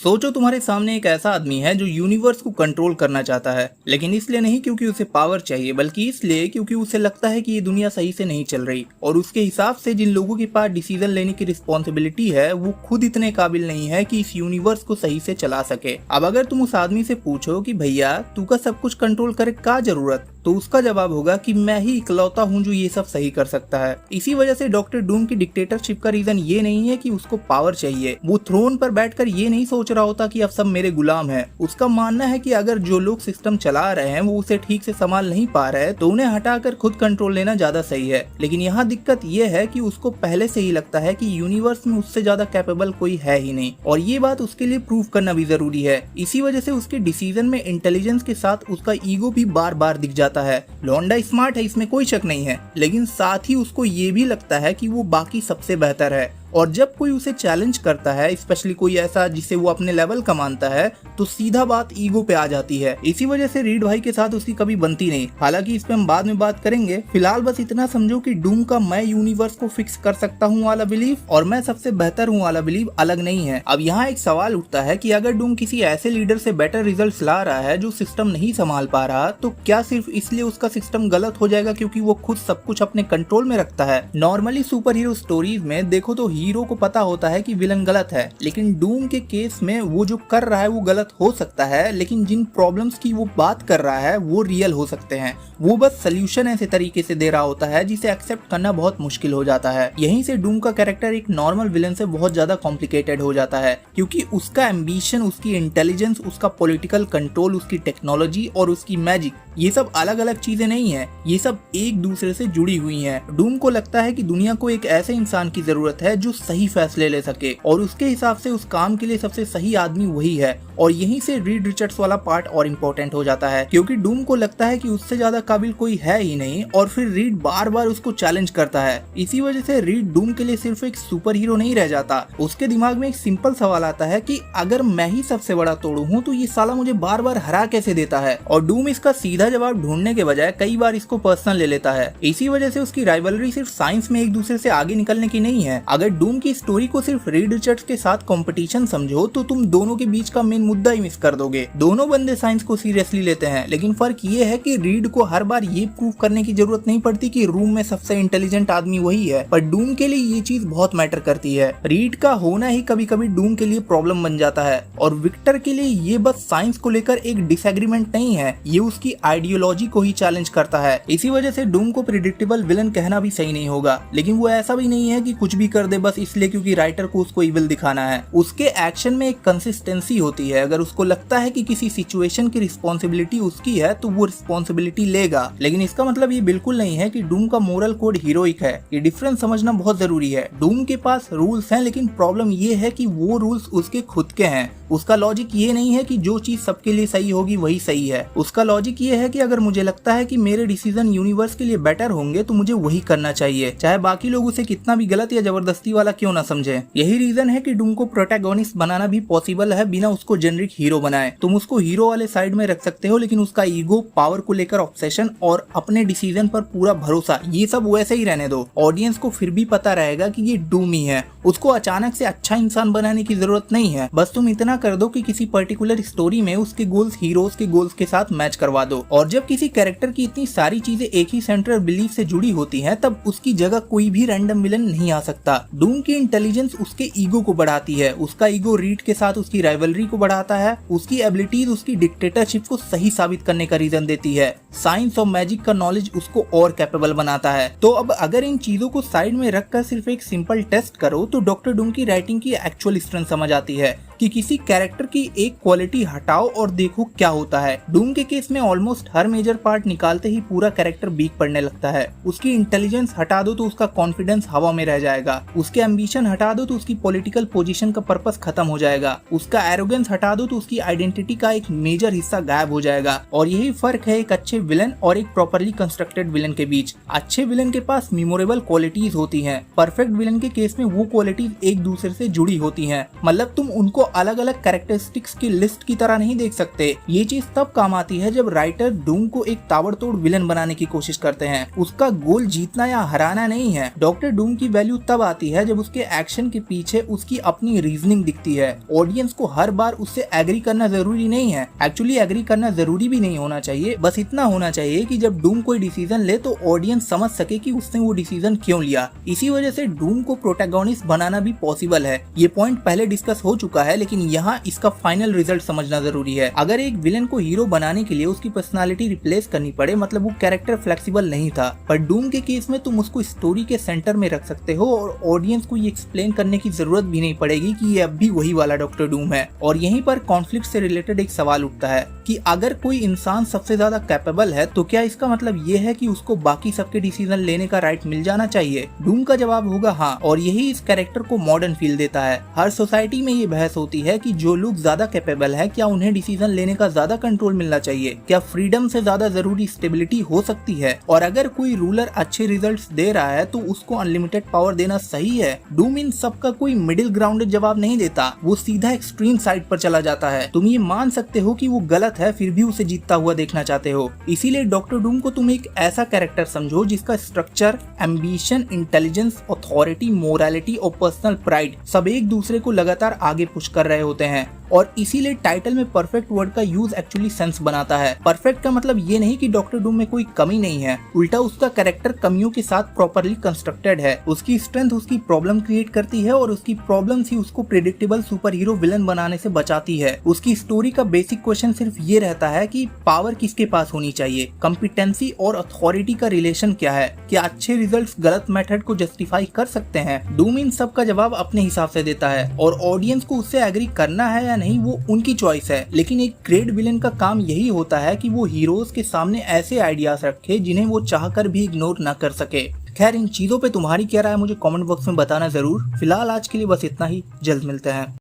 सोचो तुम्हारे सामने एक ऐसा आदमी है जो यूनिवर्स को कंट्रोल करना चाहता है, लेकिन इसलिए नहीं क्योंकि उसे पावर चाहिए, बल्कि इसलिए क्योंकि उसे लगता है कि ये दुनिया सही से नहीं चल रही और उसके हिसाब से जिन लोगों के पास डिसीजन लेने की रिस्पॉन्सिबिलिटी है वो खुद इतने काबिल नहीं है कि इस यूनिवर्स को सही से चला सके। अब अगर तुम उस आदमी से पूछो कि भैया तू का सब कुछ कंट्रोल करे का जरूरत, तो उसका जवाब होगा कि मैं ही इकलौता हूँ जो ये सब सही कर सकता है। इसी वजह से डॉक्टर डूम की डिक्टेटरशिप का रीजन ये नहीं है कि उसको पावर चाहिए, वो थ्रोन पर बैठकर ये नहीं सोच रहा होता कि अब सब मेरे गुलाम हैं। उसका मानना है कि अगर जो लोग सिस्टम चला रहे हैं वो उसे ठीक से संभाल नहीं पा रहे तो उन्हें हटाकर खुद कंट्रोल लेना ज्यादा सही है। लेकिन यहाँ दिक्कत ये है कि उसको पहले से ही लगता है कि यूनिवर्स में उससे ज्यादा कैपेबल कोई है ही नहीं, और ये बात उसके लिए प्रूव करना भी जरूरी है। इसी वजह से उसके डिसीजन में इंटेलिजेंस के साथ उसका ईगो भी बार बार दिख जाता है। लौंडा स्मार्ट है, इसमें कोई शक नहीं है, लेकिन साथ ही उसको ये भी लगता है कि वो बाकी सबसे बेहतर है। और जब कोई उसे चैलेंज करता है, स्पेशली कोई ऐसा जिसे वो अपने लेवल का मानता है, तो सीधा बात ईगो पे आ जाती है। इसी वजह से रीड भाई के साथ उसकी कभी बनती नहीं। हालांकि इस पे हम बाद में बात करेंगे। फिलहाल बस इतना समझो कि डूम का मैं यूनिवर्स को फिक्स कर सकता हूँ वाला बिलीफ और मैं सबसे बेहतर हूँ वाला बिलीफ अलग नहीं है। अब यहाँ एक सवाल उठता है कि अगर डूम किसी ऐसे लीडर से बेटर रिजल्ट ला रहा है जो सिस्टम नहीं संभाल पा रहा, तो क्या सिर्फ इसलिए उसका सिस्टम गलत हो जाएगा क्योंकि वो खुद सब कुछ अपने कंट्रोल में रखता है? नॉर्मली सुपर हीरो स्टोरीज में देखो तो हीरो को पता होता है कि विलन गलत है, लेकिन डूम के केस में वो जो कर रहा है वो गलत हो सकता है, लेकिन जिन प्रॉब्लम्स की वो बात कर रहा है वो रियल हो सकते हैं। वो बस सोल्यूशन ऐसे तरीके से दे रहा होता है जिसे एक्सेप्ट करना बहुत मुश्किल हो जाता है। यहीं से डूम का कैरेक्टर एक नॉर्मल विलन से बहुत ज्यादा कॉम्प्लिकेटेड हो जाता है, क्योंकि उसका एम्बिशन, उसकी इंटेलिजेंस, उसका पॉलिटिकल कंट्रोल, उसकी टेक्नोलॉजी और उसकी मैजिक, ये सब अलग अलग चीजें नहीं है, ये सब एक दूसरे से जुड़ी हुई हैं। डूम को लगता है कि दुनिया को एक ऐसे इंसान की जरूरत है जो सही फैसले ले सके, और उसके हिसाब से उस काम के लिए सबसे सही आदमी वही है। और यहीं से रीड रिचर्ड्स वाला पार्ट और इम्पोर्टेंट हो जाता है, क्योंकि डूम को लगता है कि उससे ज्यादा काबिल कोई है ही नहीं, और फिर रीड बार बार उसको चैलेंज करता है। इसी वजह से रीड डूम के लिए सिर्फ एक सुपर हीरो नहीं रह जाता। उसके दिमाग में एक सिंपल सवाल आता है कि अगर मैं ही सबसे बड़ा तोड़ू हूँ तो ये साला मुझे बार बार हरा कैसे देता है? और डूम इसका सीधा जवाब ढूंढने के बजाय कई बार इसको पर्सनल ले लेता है। इसी वजह से उसकी राइवलरी सिर्फ साइंस में एक दूसरे से आगे निकलने की नहीं है। अगर डूम की स्टोरी को सिर्फ रीड रिचर्ड्स के साथ कंपटीशन समझो तो तुम दोनों के बीच का मेन मुद्दा ही मिस कर दोगे। दोनों बंदे साइंस को सीरियसली लेते हैं, लेकिन फर्क ये है कि रीड को हर बार ये प्रूव करने की जरूरत नहीं पड़ती कि रूम में सबसे इंटेलिजेंट आदमी वही है, पर डूम के लिए ये चीज बहुत मैटर करती है। रीड का होना ही कभी कभी डूम के लिए प्रॉब्लम बन जाता है, और विक्टर के लिए ये बस साइंस को लेकर एक डिसएग्रीमेंट नहीं है, ये उसकी आइडियोलॉजी को ही चैलेंज करता है। इसी वजह से डूम को प्रिडिक्टेबल विलन कहना भी सही नहीं होगा, लेकिन वो ऐसा भी नहीं है कि कुछ भी कर दे बस इसलिए क्योंकि राइटर को उसको इविल दिखाना है। उसके एक्शन में एक कंसिस्टेंसी होती है। अगर उसको लगता है कि किसी सिचुएशन की रिस्पॉन्सिबिलिटी उसकी है तो वो रिस्पॉन्सिबिलिटी लेगा, लेकिन इसका मतलब ये बिल्कुल नहीं है कि डूम का मोरल कोड हीरोइक है। ये डिफरेंस समझना बहुत जरूरी है। डूम के पास रूल्स हैं, लेकिन प्रॉब्लम ये है कि वो रूल्स उसके खुद के हैं। उसका लॉजिक ये नहीं है कि जो चीज सबके लिए सही होगी वही सही है। उसका लॉजिक ये है कि अगर मुझे लगता है कि मेरे डिसीजन यूनिवर्स के लिए बेटर होंगे तो मुझे वही करना चाहिए, चाहे बाकी लोग उसे कितना भी गलत या जबरदस्ती वाला क्यों ना समझे। यही रीजन है कि डूम को प्रोटैगोनिस्ट बनाना भी पॉसिबल है बिना उसको जेनरिक हीरो बनाए। तुम उसको हीरो वाले साइड में रख सकते हो, लेकिन उसका ईगो, पावर को लेकर ऑब्सेशन और अपने डिसीजन पर पूरा भरोसा, ये सब वैसे ही रहने दो। ऑडियंस को फिर भी पता रहेगा कि ये डूम ही है। उसको अचानक से अच्छा इंसान बनाने की जरूरत नहीं है। बस तुम इतना कर दो कि किसी पर्टिकुलर स्टोरी में उसके गोल्स हीरोज के गोल्स के साथ मैच करवा दो। और जब किसी कैरेक्टर की इतनी सारी चीजें एक ही सेंट्रल बिलीफ से जुड़ी होती हैं, तब उसकी जगह कोई भी रैंडम विलन नहीं आ सकता। डूम की इंटेलिजेंस उसके ईगो को बढ़ाती है। उसका ईगो रीड के साथ उसकी राइवलरी को बढ़ाता है। उसकी एबिलिटीज उसकी डिक्टेटरशिप को सही साबित करने का रीजन देती है। साइंस और मैजिक का नॉलेज उसको और कैपेबल बनाता है। तो अब अगर इन चीजों को साइड में रखकर सिर्फ एक सिंपल टेस्ट करो तो डॉक्टर डूम की राइटिंग की एक्चुअल स्ट्रेंथ समझ आती है कि किसी कैरेक्टर की एक क्वालिटी हटाओ और देखो क्या होता है। डूम के केस में ऑलमोस्ट हर मेजर पार्ट निकालते ही पूरा कैरेक्टर वीक पड़ने लगता है। उसकी इंटेलिजेंस हटा दो तो उसका कॉन्फिडेंस हवा में रह जाएगा। उसके एम्बिशन हटा दो तो उसकी पॉलिटिकल पोजीशन का पर्पस खत्म हो जाएगा। उसका एरोगेंस हटा दो तो उसकी आइडेंटिटी का एक मेजर हिस्सा गायब हो जाएगा। और यही फर्क है एक अच्छे विलन और एक प्रॉपरली कंस्ट्रक्टेड विलन के बीच। अच्छे विलन के पास मेमोरेबल क्वालिटीज होती हैं। परफेक्ट विलन के केस में वो क्वालिटीज एक दूसरे से जुड़ी होती हैं। मतलब तुम उनको अलग अलग कैरेक्टरिस्टिक्स की लिस्ट की तरह नहीं देख सकते। ये चीज तब काम आती है जब राइटर डूम को एक ताबड़तोड़ विलन बनाने की कोशिश करते हैं। उसका गोल जीतना या हराना नहीं है। डॉक्टर डूम की वैल्यू तब आती है जब उसके एक्शन के पीछे उसकी अपनी रीजनिंग दिखती है। ऑडियंस को हर बार उससे एग्री करना जरूरी नहीं है, एक्चुअली एग्री करना जरूरी भी नहीं होना चाहिए। बस इतना होना चाहिए कि जब डूम कोई डिसीजन ले तो ऑडियंस समझ सके कि उसने वो डिसीजन क्यों लिया। इसी वजह से डूम को प्रोटैगनिस्ट बनाना भी पॉसिबल है। ये पॉइंट पहले डिस्कस हो चुका है, लेकिन यहाँ इसका फाइनल रिजल्ट समझना जरूरी है। अगर एक विलन को हीरो बनाने के लिए उसकी पर्सनालिटी रिप्लेस करनी पड़े, मतलब वो कैरेक्टर फ्लेक्सिबल नहीं था, पर डूम के केस में तुम उसको स्टोरी के सेंटर में रख सकते हो और ऑडियंस को ये एक्सप्लेन करने की जरूरत भी नहीं पड़ेगी कि ये अब भी वही वाला डॉक्टर डूम है। और यहीं पर कॉन्फ्लिक्ट से रिलेटेड एक सवाल उठता है कि अगर कोई इंसान सबसे ज्यादा कैपेबल है तो क्या इसका मतलब ये है कि उसको बाकी सबके डिसीजन लेने का राइट मिल जाना चाहिए? डूम का जवाब होगा हाँ, और यही इस कैरेक्टर को मॉडर्न फील देता है। हर सोसाइटी में ये बहस होती है कि जो लोग ज्यादा कैपेबल है, क्या उन्हें डिसीजन लेने का ज्यादा कंट्रोल मिलना चाहिए? क्या फ्रीडम से ज्यादा जरूरी स्टेबिलिटी हो सकती है? और अगर कोई रूलर अच्छे रिजल्ट्स दे रहा है तो उसको अनलिमिटेड पावर देना सही है? डूम इन सब का कोई मिडिल ग्राउंडेड जवाब नहीं देता, वो सीधा एक्सट्रीम साइड पर चला जाता है। तुम ये मान सकते हो कि वो गलत है, फिर भी उसे जीतता हुआ देखना चाहते हो। इसीलिए डॉक्टर डूम को तुम एक ऐसा कैरेक्टर समझो जिसका structure, ambition, intelligence, authority, morality और पर्सनल प्राइड सब एक दूसरे को लगातार आगे पुश कर रहे होते हैं। और इसीलिए टाइटल में परफेक्ट वर्ड का यूज एक्चुअली सेंस बनाता है। परफेक्ट का मतलब ये नहीं कि डॉक्टर डूम में कोई कमी नहीं है, उल्टा उसका कैरेक्टर कमियों के साथ प्रॉपरली कंस्ट्रक्टेड है। उसकी स्ट्रेंथ उसकी प्रॉब्लम क्रिएट करती है और उसकी प्रॉब्लम्स ही उसको प्रेडिक्टेबल सुपर हीरो विलन बनाने से बचाती है। उसकी स्टोरी का बेसिक क्वेश्चन सिर्फ ये रहता है कि पावर किसके पास होनी चाहिए, कॉम्पिटेंसी और अथॉरिटी का रिलेशन क्या है, क्या अच्छे रिजल्ट्स गलत मेथड को जस्टिफाई कर सकते हैं? डूम इन सब का जवाब अपने हिसाब से देता है और ऑडियंस को उससे एग्री करना है या नहीं वो उनकी चॉइस है। लेकिन एक ग्रेट विलेन का काम यही होता है कि वो हीरोज के सामने ऐसे आइडियाज रखे जिन्हें वो चाहकर भी इग्नोर न कर सके। खैर, इन चीजों पे तुम्हारी क्या राय है मुझे कमेंट बॉक्स में बताना जरूर। फिलहाल आज के लिए बस इतना ही, जल्द मिलते हैं।